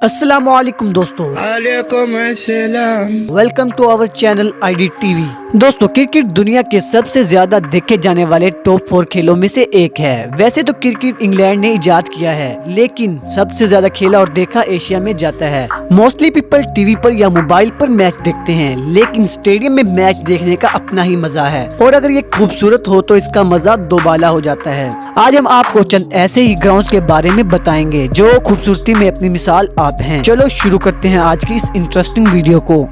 अस्सलामुअलैकुम दोस्तों, welcome to our channel ID TV. दोस्तों, क्रिकेट दुनिया के सबसे ज्यादा देखे जाने वाले टॉप 4 खेलों में से एक है। वैसे तो क्रिकेट इंग्लैंड ने इजाद किया है, लेकिन सबसे ज्यादा खेला और देखा एशिया में जाता है। मोस्टली पीपल टीवी पर या मोबाइल पर मैच देखते हैं, लेकिन स्टेडियम में मैच देखने का अपना ही मजा है, और अगर ये खूबसूरत हो तो इसका मजा दोबाला हो जाता है। आज हम आपको चंद ऐसे ही ग्राउंड्स के बारे में बताएंगे जो खूबसूरती में अपनी मिसाल आप हैं। चलो शुरू करते हैं आज की इस इंटरेस्टिंग वीडियो को।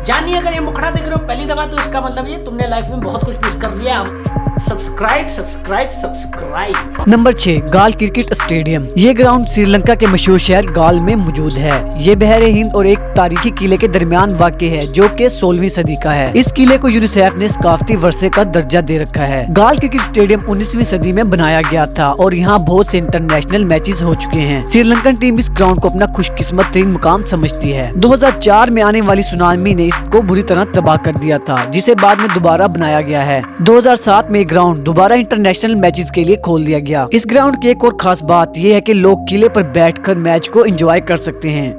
जानिए, अगर ये मुखड़ा देख रहे हो पहली दफा तो इसका मतलब ये तुमने लाइफ में बहुत कुछ मिस कर लिया। Subscribe subscribe subscribe. नंबर 6, गाल क्रिकेट स्टेडियम। ये ग्राउंड श्रीलंका के मशहूर शहर गाल में मौजूद है। ये बहरे हिंद और एक तारीखी किले के दरमियान वाक़ है, जो कि 16वीं सदी का है। इस किले को यूनिसेफ ने सकाफती वर्षे का दर्जा दे रखा है। गाल क्रिकेट स्टेडियम 19वीं सदी में बनाया गया था और यहाँ बहुत से इंटरनेशनल मैचेस हो चुके हैं। श्रीलंकन टीम इस ग्राउंड को अपना खुशकिस्मत तरीन मुकाम समझती है। 2004 में आने वाली सुनामी ने इसको बुरी तरह तबाह कर दिया था, जिसे बाद में दोबारा बनाया गया है। 2007 में ग्राउंड दोबारा इंटरनेशनल मैचेस के लिए खोल दिया गया। इस ग्राउंड की एक और खास बात यह है कि लोग किले पर बैठकर मैच को एंजॉय कर सकते हैं।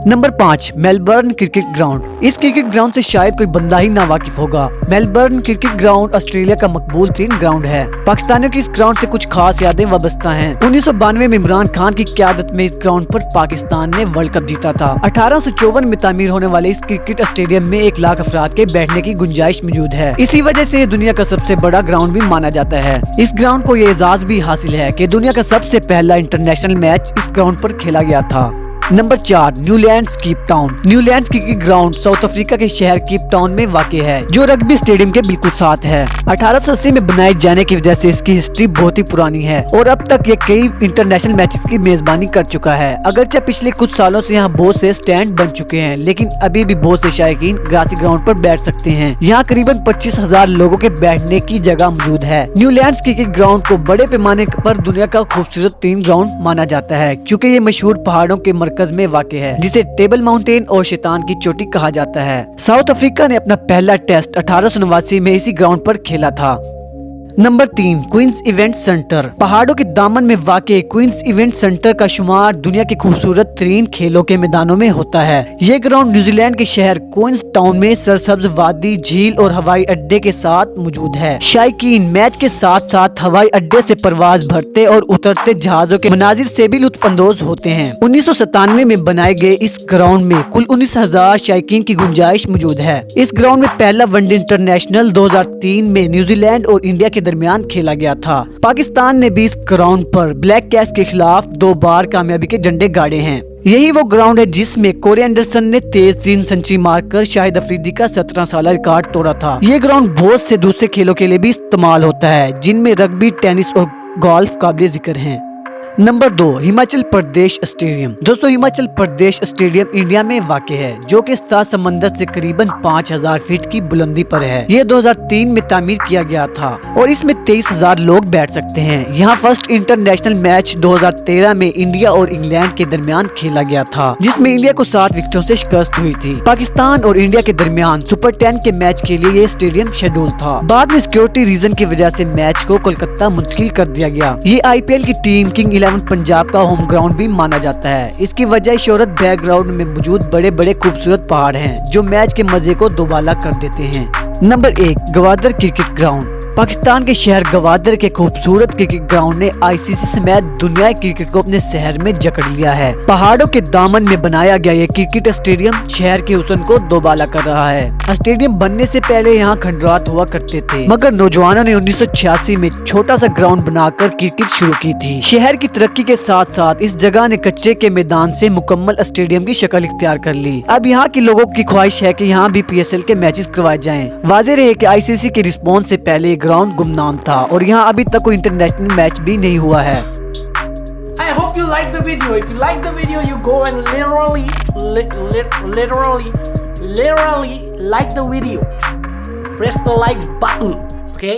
Number 5, Melbourne cricket ground. इस क्रिकेट ग्राउंड से शायद कोई बंदा ही ना वाकिफ होगा। मेलबर्न क्रिकेट ग्राउंड ऑस्ट्रेलिया का मकबूल तरीन ग्राउंड है। पाकिस्तानियों की इस ग्राउंड से कुछ खास यादें वाबस्ता हैं। 1992 में इमरान खान की क़यादत में इस ग्राउंड पर पाकिस्तान ने वर्ल्ड कप जीता था। 1854 में तामीर होने वाले इस क्रिकेट स्टेडियम में 1 लाख अफराद के बैठने की गुंजाइश मौजूद है। इसी वजह से दुनिया का सबसे बड़ा ग्राउंड भी माना जाता है। इस ग्राउंड को ये एजाज भी हासिल है कि दुनिया का सबसे पहला इंटरनेशनल मैच इस ग्राउंड पर खेला गया था। Number 4, Newlands Cape Town. Newlands cricket ground south Africa के शहर केप टाउन में वाक़ है, जो रग्बी स्टेडियम के बिल्कुल साथ है। 1880 में बनाए जाने की वजह से इसकी हिस्ट्री बहुत ही पुरानी है और अब तक ये कई इंटरनेशनल मैचेस की मेजबानी कर चुका है। अगरचे पिछले कुछ सालों से यहाँ बहुत से स्टैंड बन चुके हैं, लेकिन अभी भी बहुत से शायकीन ग्रासी ग्राउंड पर बैठ सकते हैं। यहाँ करीबन 25,000 लोगों के बैठने की जगह मौजूद है। न्यूलैंड्स क्रिकेट ग्राउंड को बड़े पैमाने पर दुनिया का खूबसूरत तीन ग्राउंड माना जाता है, क्योंकि ये मशहूर पहाड़ों के मरकज में वाक़ है, जिसे टेबल माउंटेन और शैतान की चोटी कहा जाता है। साउथ अफ्रीका ने अपना पहला टेस्ट 1889 में इसी ग्राउंड पर खेला था। Number 3, Queens event centre. पहाड़ों के दामन में वाक़ क्वींस इवेंट सेंटर का शुमार दुनिया के खूबसूरत तरीन खेलों के मैदानों में होता है। ये ग्राउंड न्यूजीलैंड के शहर क्वींस टाउन में सरसब्ज वादी, झील और हवाई अड्डे के साथ मौजूद है। शायकीन मैच के साथ साथ हवाई अड्डे से परवाज भरते और उतरते जहाजों के मनाजिर से भी लुत्फानंदोज होते हैं। 1997 में बनाए गए इस ग्राउंड में कुल 19,000 शायकीन की गुंजाइश मौजूद है। इस ग्राउंड में पहला वनडे इंटरनेशनल 2003 में न्यूजीलैंड और इंडिया के दरमियान खेला गया था। पाकिस्तान ने भी इस ग्राउंड पर ब्लैक कैट्स के खिलाफ 2 बार कामयाबी के झंडे गाड़े हैं। यही वो ग्राउंड है जिसमें कोरी एंडरसन ने तेज 3 सेंचुरी मारकर शाहिद अफरीदी का 17 साला रिकॉर्ड तोड़ा था। ये ग्राउंड बहुत से दूसरे खेलों के लिए भी इस्तेमाल होता है, जिनमें रग्बी, टेनिस और गोल्फ काबिल जिक्र हैं। Number 2, Himachal Pradesh stadium. दोस्तों, हिमाचल प्रदेश स्टेडियम इंडिया में वाक़ है, जो कि सात समंदर से करीबन 5,000 फीट की बुलंदी पर है। ये 2003 में तामीर किया गया था और इसमें 23,000 लोग बैठ सकते हैं। यहाँ फर्स्ट इंटरनेशनल मैच 2013 में इंडिया और इंग्लैंड के दरमियान खेला गया था, जिसमें इंडिया को 7 विकेटों से शिकस्त हुई थी। पाकिस्तान और इंडिया के दरमियान सुपर 10 के मैच के लिए ये स्टेडियम शेड्यूल था। बाद में सिक्योरिटी रीजन की वजह से मैच को कोलकाता मुंतकिल कर दिया गया। ये IPL की टीम किंग 11 पंजाब का होम ग्राउंड भी माना जाता है। इसकी वजह शोहरत बैकग्राउंड में मौजूद बड़े बड़े खूबसूरत पहाड़ हैं, जो मैच के मजे को दोबाला कर देते हैं। Number 1, Gwadar cricket ground. Pakistan के शहर गवादर के खूबसूरत क्रिकेट ग्राउंड ने ICC समेत दुनिया क्रिकेट को अपने शहर में जकड़ लिया है। पहाड़ों के दामन में बनाया गया ये क्रिकेट स्टेडियम शहर के हुस्न को दोबाला कर रहा है। स्टेडियम बनने से पहले यहाँ खंडरात हुआ करते थे, मगर नौजवानों ने 1986 में छोटा सा ग्राउंड बनाकर क्रिकेट शुरू की थी। शहर की तरक्की के साथ साथ इस जगह ने कच्चे के मैदान से मुकम्मल स्टेडियम की शक्ल इख्तियार कर ली। अब यहाँ के लोगों की ख्वाहिश है कि यहाँ भी PSL के मैचेस करवाए जाएं। वाज़ेह रहे कि ICC के रिस्पॉन्स से पहले ग्राउंड गुमनाम था और यहाँ अभी तक कोई इंटरनेशनल मैच भी नहीं हुआ है। I hope you like the video. If you like the video, you go and literally like the video. Press the like button. Okay.